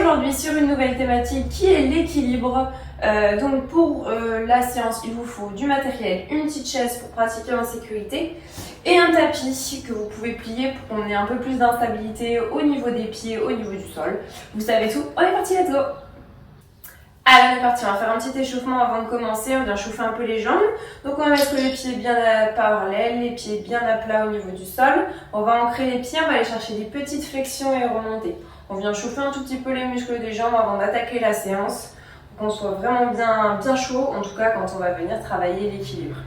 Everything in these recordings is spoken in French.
aujourd'hui sur une nouvelle thématique qui est l'équilibre. Donc pour la séance, il vous faut du matériel, une petite chaise pour pratiquer en sécurité et un tapis que vous pouvez plier pour qu'on ait un peu plus d'instabilité au niveau des pieds, au niveau du sol. Vous savez tout, on est parti, let's go! Allez, on est parti, on va faire un petit échauffement avant de commencer, on vient chauffer un peu les jambes. Donc on va mettre les pieds bien parallèles, les pieds bien à plat au niveau du sol. On va ancrer les pieds, on va aller chercher des petites flexions et remonter. On vient chauffer un tout petit peu les muscles des jambes avant d'attaquer la séance, pour qu'on soit vraiment bien chaud, en tout cas quand on va venir travailler l'équilibre.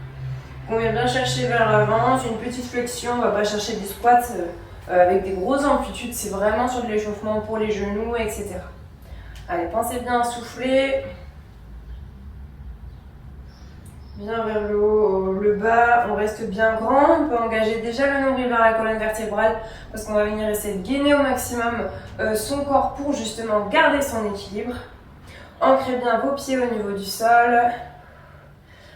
On vient bien chercher vers l'avant, une petite flexion, on ne va pas chercher des squats avec des grosses amplitudes, c'est vraiment sur de l'échauffement pour les genoux, etc. Allez, pensez bien à souffler. Bien vers le haut, le bas, on reste bien grand. On peut engager déjà le nombril vers la colonne vertébrale parce qu'on va venir essayer de gainer au maximum son corps pour justement garder son équilibre. Ancrez bien vos pieds au niveau du sol.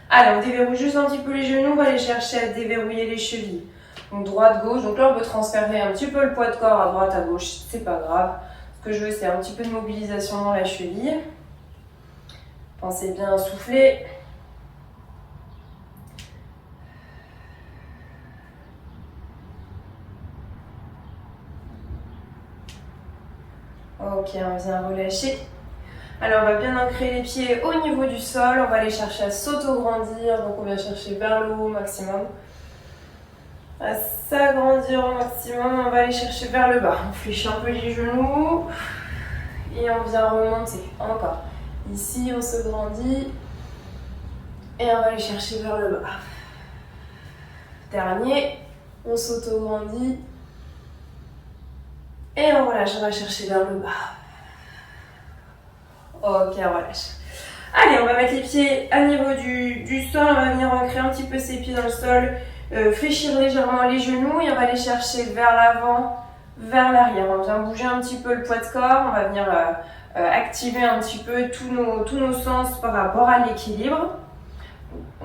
Allez, on déverrouille juste un petit peu les genoux, on va aller chercher à déverrouiller les chevilles. Donc droite-gauche, donc là on peut transférer un petit peu le poids de corps à droite, à gauche, c'est pas grave. Ce que je veux, c'est un petit peu de mobilisation dans la cheville. Pensez bien à souffler. Ok, on vient relâcher. Alors, on va bien ancrer les pieds au niveau du sol. On va aller chercher à s'auto-grandir. Donc, on vient chercher vers le haut au maximum. À s'agrandir au maximum. On va aller chercher vers le bas. On fléchit un peu les genoux. Et on vient remonter. Encore. Ici, on se grandit. Et on va aller chercher vers le bas. Dernier. On s'auto-grandit. Et on relâche. On va chercher vers le bas. Ok, on relâche. Allez, on va mettre les pieds à niveau du sol. On va venir ancrer un petit peu ses pieds dans le sol. Fléchir légèrement les genoux et on va aller chercher vers l'avant, vers l'arrière. On vient bouger un petit peu le poids de corps. On va venir activer un petit peu tous nos sens par rapport à l'équilibre.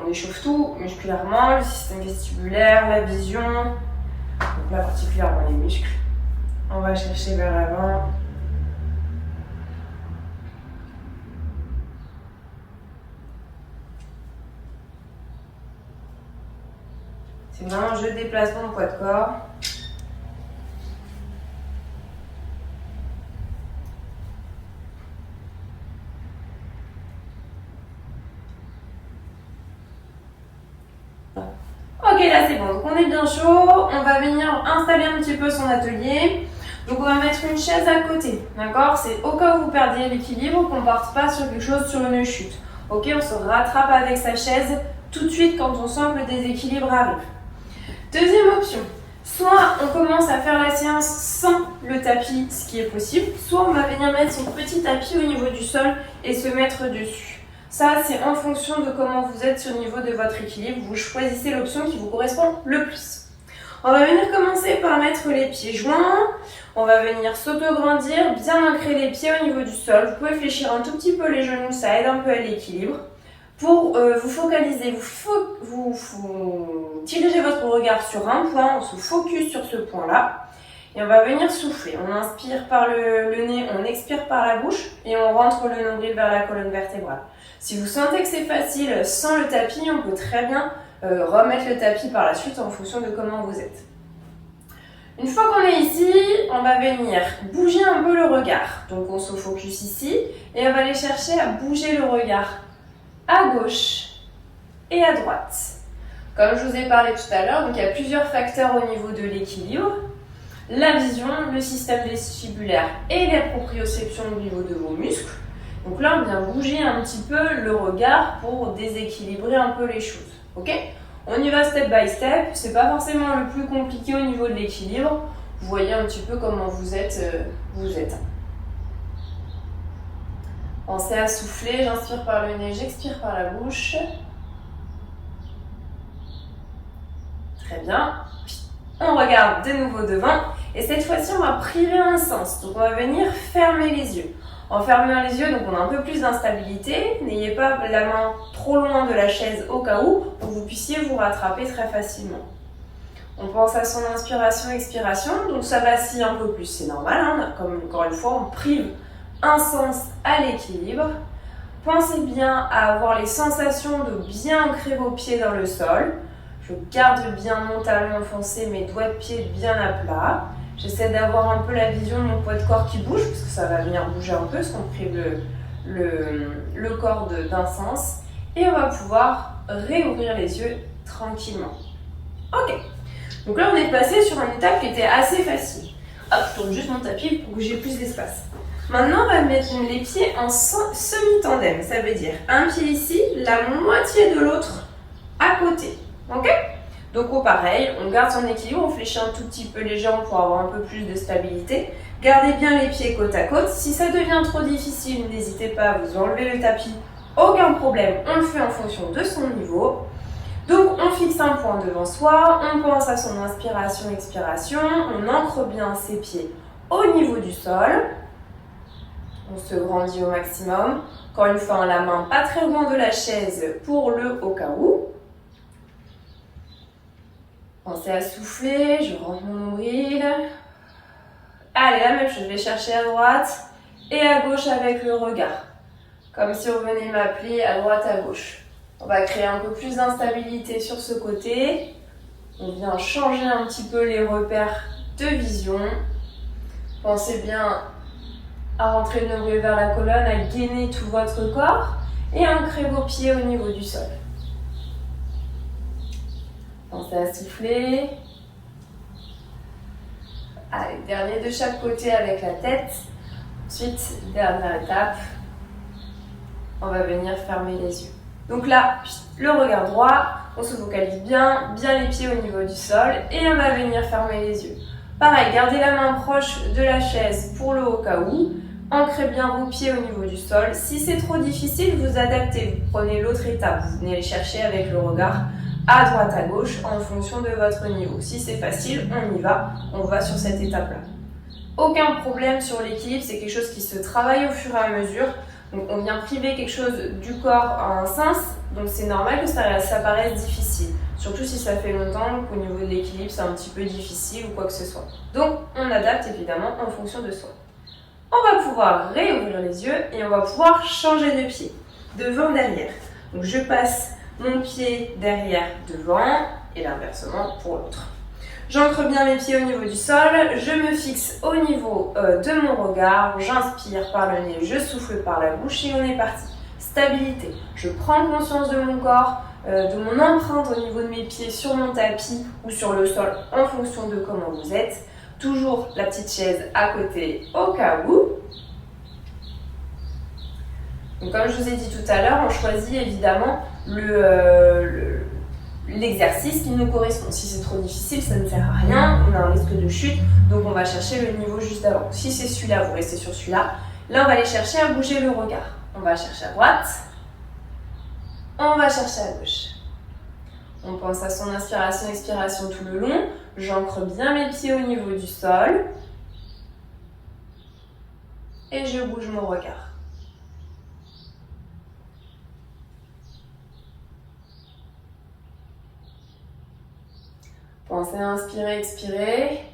On échauffe tout musculairement, le système vestibulaire, la vision. Donc là, particulièrement les muscles. On va chercher vers l'avant. C'est vraiment je déplace mon poids de corps. Ok, là c'est bon. Donc on est bien chaud. On va venir installer un petit peu son atelier. Donc on va mettre une chaise à côté. D'accord? C'est au cas où vous perdiez l'équilibre, qu'on ne parte pas sur quelque chose, sur une chute. Ok, on se rattrape avec sa chaise tout de suite quand on sent que le déséquilibre arrive. Deuxième option, soit on commence à faire la séance sans le tapis, ce qui est possible, soit on va venir mettre son petit tapis au niveau du sol et se mettre dessus. Ça, c'est en fonction de comment vous êtes au niveau de votre équilibre. Vous choisissez l'option qui vous correspond le plus. On va venir commencer par mettre les pieds joints. On va venir s'auto-grandir, bien ancrer les pieds au niveau du sol. Vous pouvez fléchir un tout petit peu les genoux, ça aide un peu à l'équilibre. Pour vous focaliser, vous dirigez votre regard sur un point, on se focus sur ce point-là. Et on va venir souffler. On inspire par le nez, on expire par la bouche et on rentre le nombril vers la colonne vertébrale. Si vous sentez que c'est facile sans le tapis, on peut très bien remettre le tapis par la suite en fonction de comment vous êtes. Une fois qu'on est ici, on va venir bouger un peu le regard. Donc on se focus ici et on va aller chercher à bouger le regard à gauche et à droite. Comme je vous ai parlé tout à l'heure, donc il y a plusieurs facteurs au niveau de l'équilibre. La vision, le système vestibulaire et la proprioception au niveau de vos muscles. Donc là, on vient bouger un petit peu le regard pour déséquilibrer un peu les choses. Ok ? On y va step by step. C'est pas forcément le plus compliqué au niveau de l'équilibre. Vous voyez un petit peu comment vous êtes. Pensez à souffler. J'inspire par le nez, j'expire par la bouche. Très bien. On regarde de nouveau devant. Et cette fois-ci, on va priver un sens. Donc, on va venir fermer les yeux. En fermant les yeux, donc on a un peu plus d'instabilité. N'ayez pas la main trop loin de la chaise au cas où, pour que vous puissiez vous rattraper très facilement. On pense à son inspiration, expiration. Donc, ça vacille un peu plus. C'est normal. Comme encore une fois, on prive un sens à l'équilibre. Pensez bien à avoir les sensations de bien ancrer vos pieds dans le sol. Je garde bien mon talon enfoncé, mes doigts de pied bien à plat. J'essaie d'avoir un peu la vision de mon poids de corps qui bouge, parce que ça va venir bouger un peu, parce qu'on prive le corps d'un sens. Et on va pouvoir réouvrir les yeux tranquillement. Ok, donc là on est passé sur une étape qui était assez facile. Hop, je tourne juste mon tapis pour que j'ai plus d'espace. Maintenant, on va mettre les pieds en semi-tandem. Ça veut dire un pied ici, la moitié de l'autre à côté. Ok? Donc, pareil, on garde son équilibre, on fléchit un tout petit peu les jambes pour avoir un peu plus de stabilité. Gardez bien les pieds côte à côte. Si ça devient trop difficile, n'hésitez pas à vous enlever le tapis. Aucun problème, on le fait en fonction de son niveau. Donc, on fixe un point devant soi, on pense à son inspiration, expiration, on ancre bien ses pieds au niveau du sol. On se grandit au maximum. Encore une fois, la main pas très loin de la chaise pour le au cas où. Pensez à souffler, je rentre mon nombril. Allez, la même chose, je vais chercher à droite et à gauche avec le regard. Comme si on venait m'appeler à droite, à gauche. On va créer un peu plus d'instabilité sur ce côté. On vient changer un petit peu les repères de vision. Pensez bien à rentrer le nombril vers la colonne, à gainer tout votre corps et à ancrer vos pieds au niveau du sol. Pensez à souffler. Allez, dernier de chaque côté avec la tête. Ensuite, dernière étape, on va venir fermer les yeux. Donc là, le regard droit, on se focalise bien les pieds au niveau du sol et on va venir fermer les yeux. Pareil, gardez la main proche de la chaise pour le au cas où. Ancrez bien vos pieds au niveau du sol. Si c'est trop difficile, vous adaptez. Vous prenez l'autre étape. Vous venez les chercher avec le regard à droite, à gauche, en fonction de votre niveau. Si c'est facile, on y va. On va sur cette étape-là. Aucun problème sur l'équilibre. C'est quelque chose qui se travaille au fur et à mesure. Donc on vient priver quelque chose du corps à un sens. Donc c'est normal que ça paraisse difficile. Surtout si ça fait longtemps qu'au niveau de l'équilibre, c'est un petit peu difficile ou quoi que ce soit. Donc on adapte évidemment en fonction de soi. On va pouvoir réouvrir les yeux et on va pouvoir changer de pied, devant, derrière. Donc je passe mon pied derrière devant et l'inversement pour l'autre. J'ancre bien mes pieds au niveau du sol, je me fixe au niveau de mon regard, j'inspire par le nez, je souffle par la bouche et on est parti. Stabilité, je prends conscience de mon corps, de mon empreinte au niveau de mes pieds sur mon tapis ou sur le sol en fonction de comment vous êtes. Toujours la petite chaise à côté au cas où. Donc, comme je vous ai dit tout à l'heure, on choisit évidemment l'exercice qui nous correspond. Si c'est trop difficile, ça ne sert à rien, on a un risque de chute, donc on va chercher le niveau juste avant. Si c'est celui-là, vous restez sur celui-là. Là, on va aller chercher à bouger le regard. On va chercher à droite, on va chercher à gauche. On pense à son inspiration, expiration tout le long. J'ancre bien mes pieds au niveau du sol. Et je bouge mon regard. Pensez à inspirer, expirer.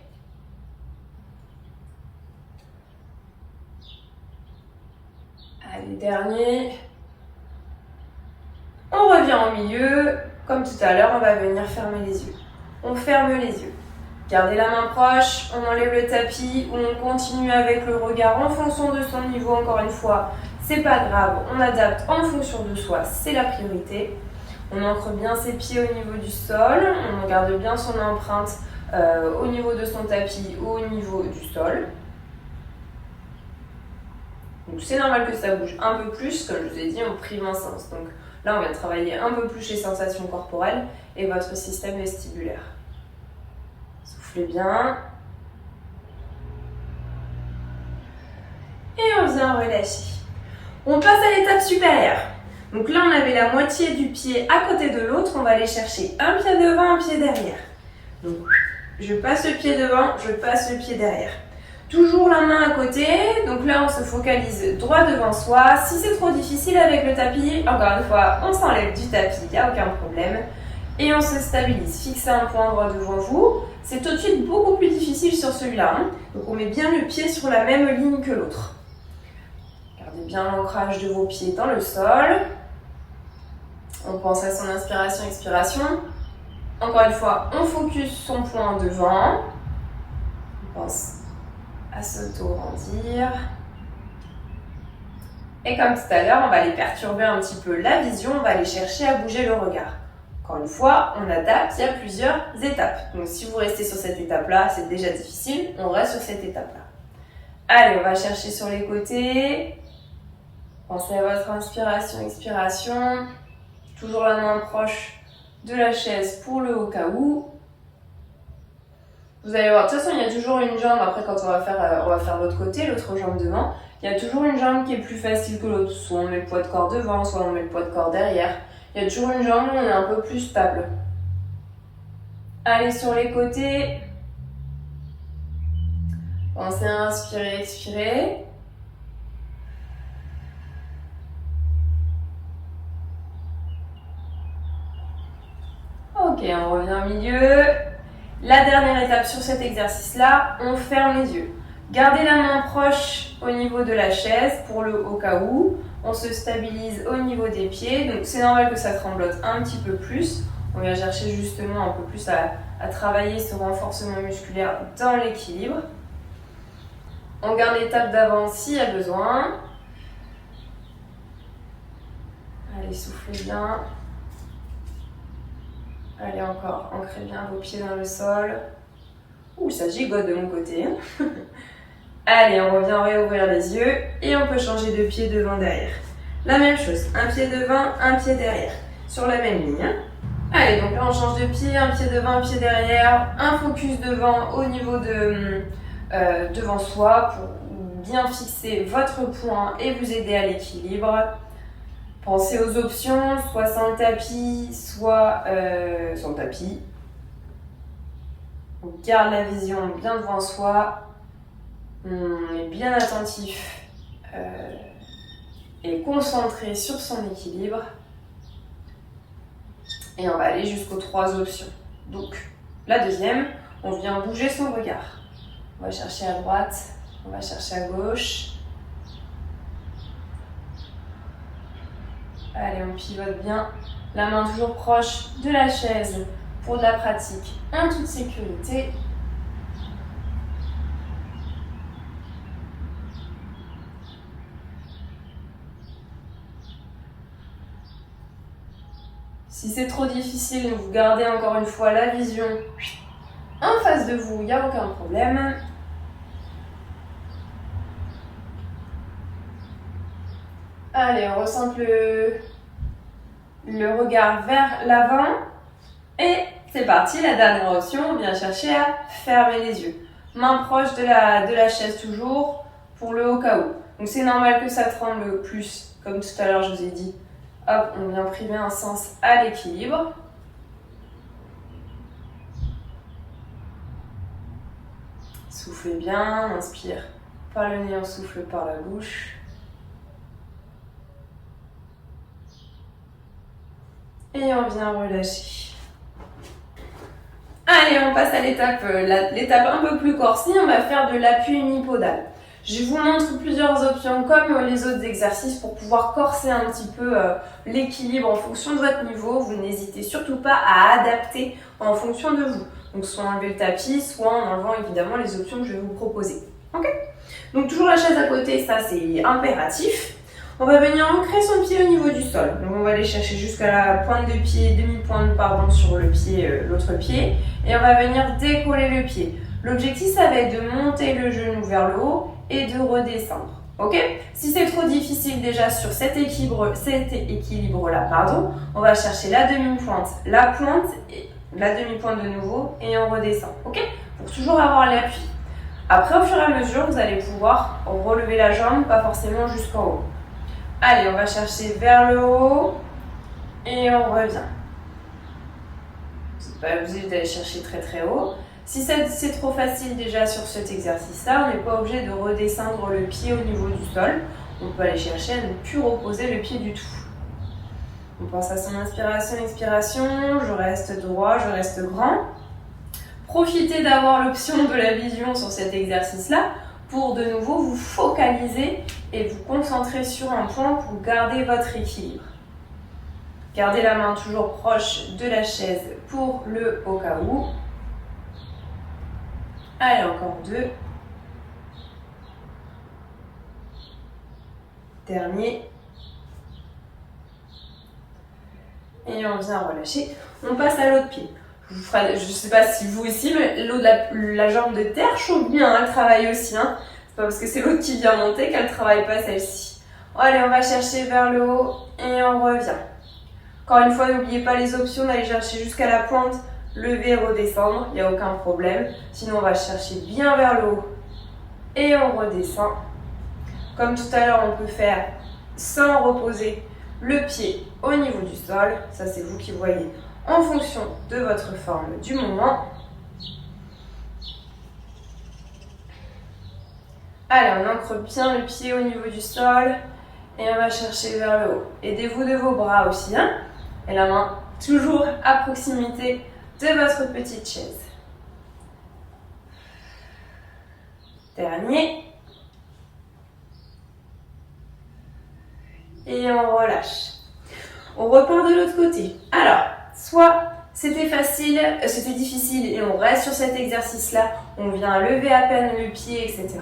Allez, dernier. On revient au milieu. Comme tout à l'heure, on va venir fermer les yeux. On ferme les yeux. Gardez la main proche, on enlève le tapis ou on continue avec le regard en fonction de son niveau. Encore une fois, c'est pas grave, on adapte en fonction de soi, c'est la priorité. On ancre bien ses pieds au niveau du sol, on garde bien son empreinte au niveau de son tapis ou au niveau du sol. Donc c'est normal que ça bouge un peu plus, comme je vous ai dit, on prive un sens. Donc là, on va travailler un peu plus les sensations corporelles et votre système vestibulaire. Soufflez bien. Et on vient relâcher. On passe à l'étape supérieure. Donc là, on avait la moitié du pied à côté de l'autre. On va aller chercher un pied devant, un pied derrière. Donc, je passe le pied devant, je passe le pied derrière. Toujours la main à côté. Donc là, on se focalise droit devant soi. Si c'est trop difficile avec le tapis, encore une fois, on s'enlève du tapis, il n'y a aucun problème. Et on se stabilise. Fixez un point droit devant vous. C'est tout de suite beaucoup plus difficile sur celui-là. Donc on met bien le pied sur la même ligne que l'autre. Gardez bien l'ancrage de vos pieds dans le sol. On pense à son inspiration, expiration. Encore une fois, on focus son poing devant. On pense à s'auto-grandir. Et comme tout à l'heure, on va aller perturber un petit peu la vision, on va aller chercher à bouger le regard. Encore une fois, on adapte, il y a plusieurs étapes. Donc si vous restez sur cette étape-là, c'est déjà difficile, on reste sur cette étape-là. Allez, on va chercher sur les côtés. Pensez à votre inspiration, expiration. Toujours la main proche de la chaise pour le au cas où. Vous allez voir, de toute façon, il y a toujours une jambe, après quand on va faire l'autre côté, l'autre jambe devant, il y a toujours une jambe qui est plus facile que l'autre. Soit on met le poids de corps devant, soit on met le poids de corps derrière. Il y a toujours une jambe où on est un peu plus stable. Allez sur les côtés. Pensez à inspirer, expirer. Ok, on revient au milieu. La dernière étape sur cet exercice-là, on ferme les yeux. Gardez la main proche au niveau de la chaise pour le au cas où. On se stabilise au niveau des pieds. Donc c'est normal que ça tremblote un petit peu plus. On vient chercher justement un peu plus à travailler ce renforcement musculaire dans l'équilibre. On garde l'étape d'avant s'il y a besoin. Allez, soufflez bien. Allez, encore, ancrez bien vos pieds dans le sol. Ouh, ça gigote de mon côté. Allez, on revient réouvrir les yeux et on peut changer de pied devant, derrière. La même chose, un pied devant, un pied derrière, sur la même ligne. Allez, donc là on change de pied, un pied devant, un pied derrière, un focus devant au niveau de devant soi pour bien fixer votre poing et vous aider à l'équilibre. Pensez aux options, soit sans le tapis, soit sans le tapis. On garde la vision bien devant soi. On est bien attentif et concentré sur son équilibre. Et on va aller jusqu'aux 3 options. Donc, la deuxième, on vient bouger son regard. On va chercher à droite, on va chercher à gauche. Allez, on pivote bien. La main toujours proche de la chaise pour de la pratique en toute sécurité. Si c'est trop difficile, vous gardez encore une fois la vision en face de vous, il n'y a aucun problème. Allez, on recentre le regard vers l'avant. Et c'est parti, la dernière option, on vient chercher à fermer les yeux. Main proche de la chaise toujours, pour le au cas où. Donc c'est normal que ça tremble plus, comme tout à l'heure je vous ai dit. Hop, on vient priver un sens à l'équilibre. Soufflez bien, on inspire par le nez, on souffle par la bouche. Et on vient relâcher. Allez, on passe à l'étape un peu plus corsée, on va faire de l'appui unipodal. Je vous montre plusieurs options comme les autres exercices pour pouvoir corser un petit peu l'équilibre en fonction de votre niveau. Vous n'hésitez surtout pas à adapter en fonction de vous. Donc soit enlever le tapis, soit en enlevant évidemment les options que je vais vous proposer. Ok ? Donc toujours la chaise à côté, ça c'est impératif. On va venir ancrer son pied au niveau du sol. Donc on va aller chercher jusqu'à la pointe de pied, demi-pointe pardon, sur le pied, l'autre pied. Et on va venir décoller le pied. L'objectif, ça va être de monter le genou vers le haut et de redescendre. Ok ? Si c'est trop difficile déjà sur cet équilibre-là, pardon, on va chercher la demi-pointe, la pointe, et la demi-pointe de nouveau et on redescend. Ok ? Pour toujours avoir l'appui. Après, au fur et à mesure, vous allez pouvoir relever la jambe, pas forcément jusqu'en haut. Allez, on va chercher vers le haut et on revient. Vous n'êtes pas obligé d'aller chercher très très haut. Si c'est trop facile déjà sur cet exercice-là, on n'est pas obligé de redescendre le pied au niveau du sol. On peut aller chercher à ne plus reposer le pied du tout. On pense à son inspiration, expiration. Je reste droit, je reste grand. Profitez d'avoir l'option de la vision sur cet exercice-là pour de nouveau vous focaliser et vous concentrer sur un point pour garder votre équilibre. Gardez la main toujours proche de la chaise pour le au cas où. Allez, encore 2. Dernier. Et on vient relâcher. On passe à l'autre pied. Je ne sais pas si vous aussi, mais l'autre, la jambe de terre chauffe bien, hein, elle travaille aussi. Hein. C'est pas parce que c'est l'autre qui vient monter qu'elle ne travaille pas celle-ci. Allez, on va chercher vers le haut et on revient. Encore une fois, n'oubliez pas les options d'aller chercher jusqu'à la pointe, lever et redescendre, il n'y a aucun problème. Sinon, on va chercher bien vers le haut et on redescend. Comme tout à l'heure, on peut faire sans reposer le pied au niveau du sol. Ça, c'est vous qui voyez en fonction de votre forme du moment. Allez, on ancre bien le pied au niveau du sol et on va chercher vers le haut. Aidez-vous de vos bras aussi, hein, et la main toujours à proximité de votre petite chaise. Dernier. Et on relâche. On repart de l'autre côté. Alors, soit c'était facile, c'était difficile et on reste sur cet exercice-là, on vient lever à peine le pied, etc.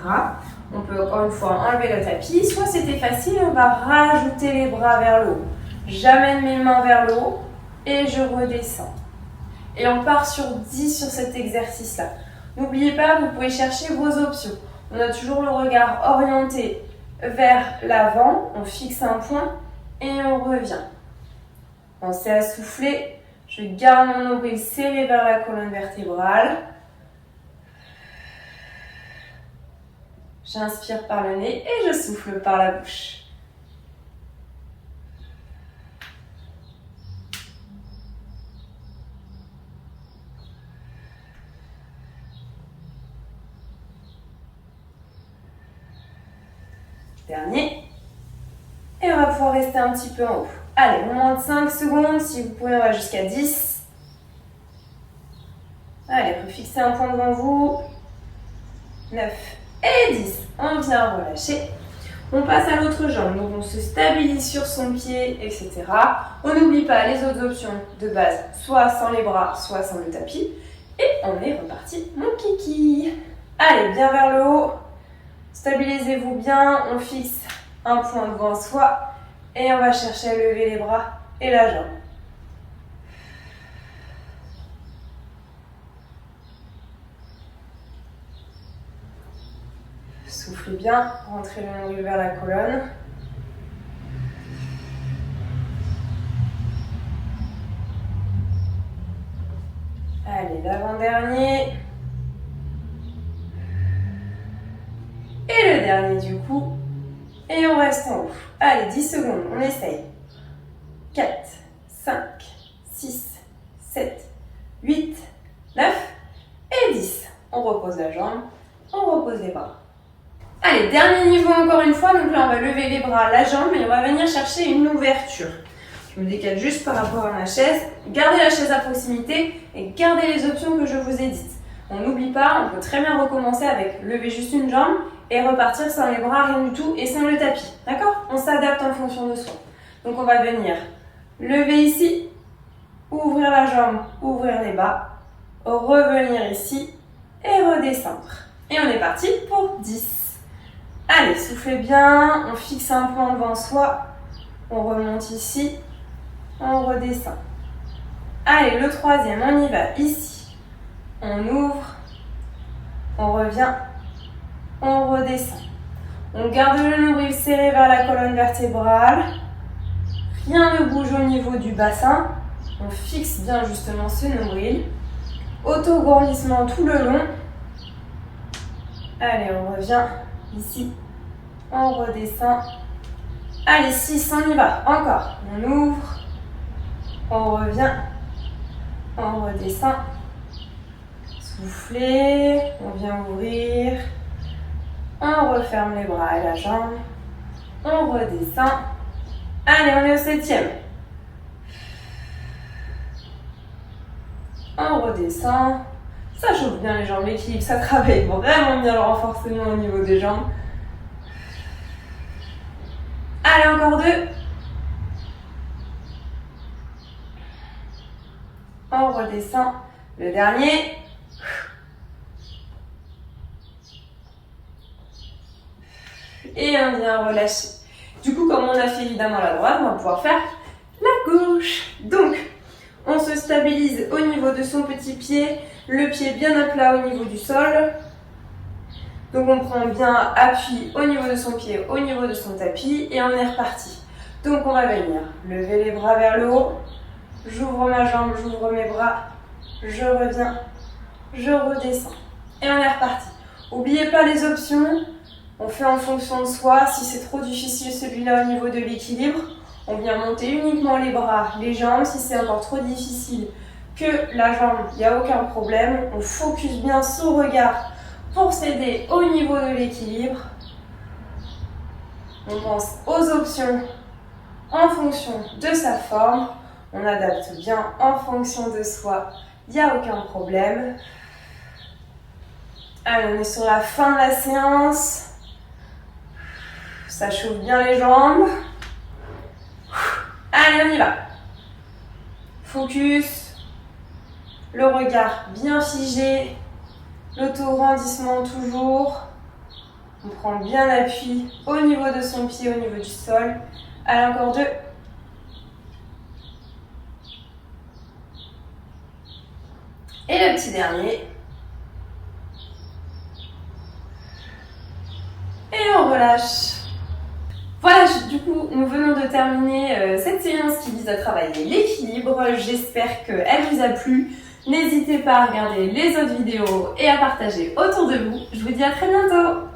On peut encore une fois enlever le tapis. Soit c'était facile, on va rajouter les bras vers le haut. J'amène mes mains vers le haut et je redescends. Et on part sur 10 sur cet exercice-là. N'oubliez pas, vous pouvez chercher vos options. On a toujours le regard orienté vers l'avant, on fixe un point et on revient. Pensez à souffler, je garde mon nombril serré vers la colonne vertébrale. J'inspire par le nez et je souffle par la bouche. Dernier. Et on va pouvoir rester un petit peu en haut. Allez, on moins de 5 secondes. Si vous pouvez, on va jusqu'à 10. Allez, vous fixez un point devant vous. 9 et 10. On vient relâcher. On passe à l'autre jambe. Donc, on se stabilise sur son pied, etc. On n'oublie pas les autres options de base, soit sans les bras, soit sans le tapis. Et on est reparti, mon kiki. Allez, bien vers le haut. Stabilisez-vous bien, on fixe un point devant soi et on va chercher à lever les bras et la jambe. Soufflez bien, rentrez le nombril vers la colonne. Allez, l'avant-dernier. Et le dernier du coup. Et on reste en haut. Allez, 10 secondes, on essaye. 4, 5, 6, 7, 8, 9 et 10. On repose la jambe, on repose les bras. Allez, dernier niveau encore une fois. Donc là, on va lever les bras, la jambe et on va venir chercher une ouverture. Je me décale juste par rapport à ma chaise. Gardez la chaise à proximité et gardez les options que je vous ai dites. On n'oublie pas, on peut très bien recommencer avec lever juste une jambe et repartir sans les bras, rien du tout, et sans le tapis. D'accord? On s'adapte en fonction de soi. Donc on va venir lever ici, ouvrir la jambe, ouvrir les bas, revenir ici et redescendre. Et on est parti pour 10. Allez, soufflez bien, on fixe un point devant soi, on remonte ici, on redescend. Allez, le troisième, on y va ici. On ouvre, on revient, on redescend. On garde le nombril serré vers la colonne vertébrale. Rien ne bouge au niveau du bassin. On fixe bien justement ce nombril. Auto-grandissement tout le long. Allez, on revient ici. On redescend. Allez, 6, on y va. Encore. On ouvre. On revient. On redescend. Soufflez. On vient ouvrir. On referme les bras et la jambe. On redescend. Allez, on est au 7e. On redescend. Ça chauffe bien les jambes, l'équilibre, ça travaille vraiment bien le renforcement au niveau des jambes. Allez, encore 2. On redescend. Le dernier. Et on vient relâcher. Du coup, comme on a fait évidemment la droite, on va pouvoir faire la gauche. Donc, on se stabilise au niveau de son petit pied, le pied bien à plat au niveau du sol. Donc, on prend bien appui au niveau de son pied, au niveau de son tapis, et on est reparti. Donc, on va venir lever les bras vers le haut. J'ouvre ma jambe, j'ouvre mes bras, je reviens, je redescends. Et on est reparti. N'oubliez pas les options. On fait en fonction de soi. Si c'est trop difficile celui-là au niveau de l'équilibre, on vient monter uniquement les bras, les jambes. Si c'est encore trop difficile que la jambe, il n'y a aucun problème. On focus bien son regard pour s'aider au niveau de l'équilibre. On pense aux options en fonction de sa forme. On adapte bien en fonction de soi. Il n'y a aucun problème. Allez, on est sur la fin de la séance. Ça chauffe bien les jambes. Allez, on y va. Focus. Le regard bien figé. L'auto-grandissement toujours. On prend bien appui au niveau de son pied, au niveau du sol. Allez, encore 2. Et le petit dernier. Et on relâche. Voilà, du coup, nous venons de terminer cette séance qui vise à travailler l'équilibre. J'espère qu'elle vous a plu. N'hésitez pas à regarder les autres vidéos et à partager autour de vous. Je vous dis à très bientôt.